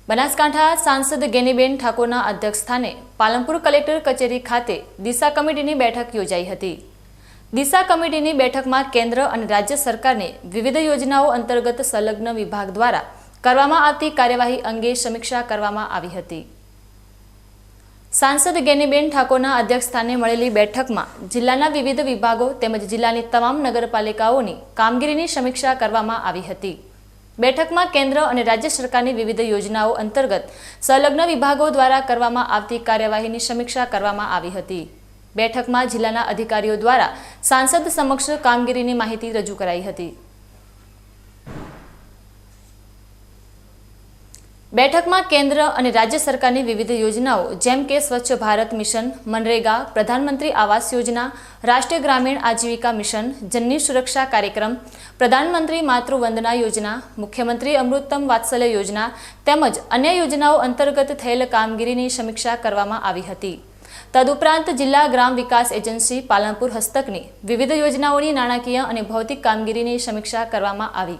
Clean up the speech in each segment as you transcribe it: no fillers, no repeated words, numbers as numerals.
બનાસકાંઠા સાંસદ ગેનીબેન ઠાકોરના અધ્યક્ષસ્થાને પાલનપુર કલેક્ટર કચેરી ખાતે દિશા કમિટીની બેઠક યોજાઈ હતી। દિશા કમિટીની બેઠકમાં કેન્દ્ર અને રાજ્ય સરકારની વિવિધ યોજનાઓ અંતર્ગત સંલગ્ન વિભાગ દ્વારા કરવામાં આવતી કાર્યવાહી અંગે સમીક્ષા કરવામાં આવી હતી। સાંસદ ગેનીબેન ઠાકોરના અધ્યક્ષસ્થાને મળેલી બેઠકમાં જિલ્લાના વિવિધ વિભાગો તેમજ જિલ્લાની તમામ નગરપાલિકાઓની કામગીરીની સમીક્ષા કરવામાં આવી હતી। બેઠકમાં કેન્દ્ર અને રાજ્ય સરકારની વિવિધ યોજનાઓ અંતર્ગત સંલગ્ન વિભાગો દ્વારા કરવામાં આવતી કાર્યવાહીની સમીક્ષા કરવામાં આવી હતી। બેઠકમાં જિલ્લાના અધિકારીઓ દ્વારા સાંસદ સમક્ષ કામગીરીની માહિતી રજૂ કરાઈ હતી। બેઠકમાં કેન્દ્ર અને રાજ્ય સરકારની વિવિધ યોજનાઓ જેમ કે સ્વચ્છ ભારત મિશન, મનરેગા, પ્રધાનમંત્રી આવાસ યોજના, રાષ્ટ્રીય ગ્રામીણ આજીવિકા મિશન, જનની સુરક્ષા કાર્યક્રમ, પ્રધાનમંત્રી માતૃવંદના યોજના, મુખ્યમંત્રી અમૃતમ વાત્સલ્ય યોજના તેમજ અન્ય યોજનાઓ અંતર્ગત થયેલ કામગીરીની સમીક્ષા કરવામાં આવી હતી। તદુપરાંત જિલ્લા ગ્રામ વિકાસ એજન્સી પાલનપુર હસ્તકની વિવિધ યોજનાઓની નાણાકીય અને ભૌતિક કામગીરીની સમીક્ષા કરવામાં આવી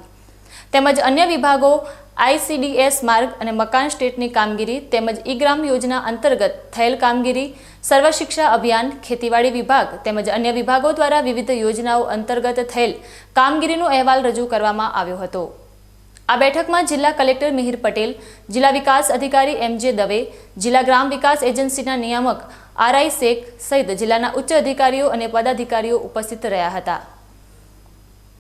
તેમજ અન્ય વિભાગો ICDS માર્ગ અને મકાન સ્ટેટની કામગીરી તેમજ ઈ-ગ્રામ યોજના અંતર્ગત થયેલ કામગીરી, સર્વ શિક્ષા અભિયાન, ખેતીવાડી વિભાગ તેમજ અન્ય વિભાગો દ્વારા વિવિધ યોજનાઓ અંતર્ગત થયેલ કામગીરીનો અહેવાલ રજૂ કરવામાં આવ્યો હતો। આ બેઠકમાં જિલ્લા કલેક્ટર મિહિર પટેલ, જિલ્લા વિકાસ અધિકારી MJ દવે, જિલ્લા ગ્રામ વિકાસ એજન્સીના નિયામક RI શેખ સહિત જિલ્લાના ઉચ્ચ અધિકારીઓ અને પદાધિકારીઓ ઉપસ્થિત રહ્યા હતા।